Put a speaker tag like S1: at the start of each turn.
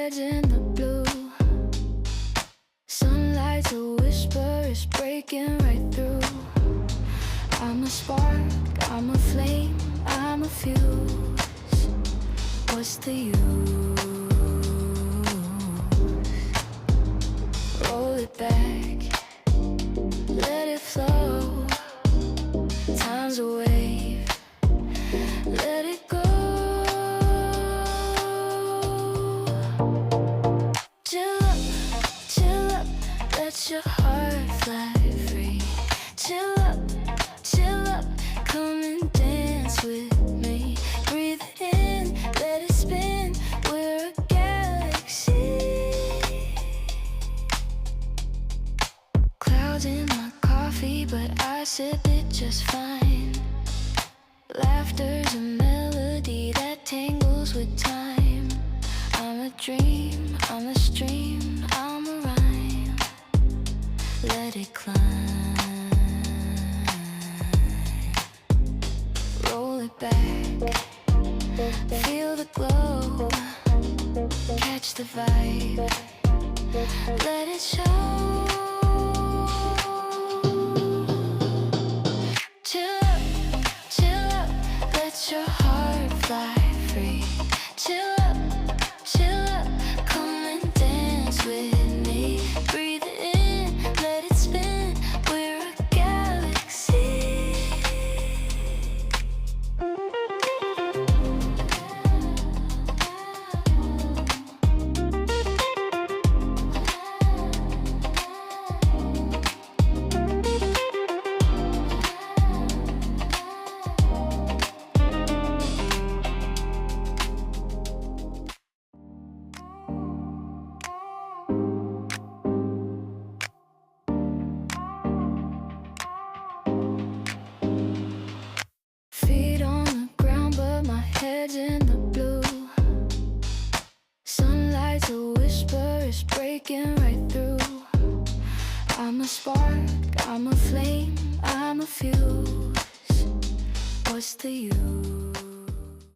S1: head's in the blue. Sunlight's a whisper, it's breaking right through. I'm a spark, I'm a flame, I'm a fuse. What's the use? Roll it back, let it flow. Time's a wave, let it go. Chill up, let your heart fly free. Chill up, come and dance with me. Breathe in, let it spin, we're a galaxy. Clouds in my coffee, but I sip it just fine. Laughter's a melody that tangles with time. I'm a dream, I'm a stream, I'm a rhyme. Let it climb. Roll it back, feel the glow, catch the vibe, let it show. Chill up, let your heart fly free. Chill up, come and dance with me. Breathe in, let it spin, we're a galaxy. Feet on the ground, but my head's in the blue. Sunlight's a whisper, it's breaking right through. I'm a spark, I'm a flame, I'm a fuse. What's the use?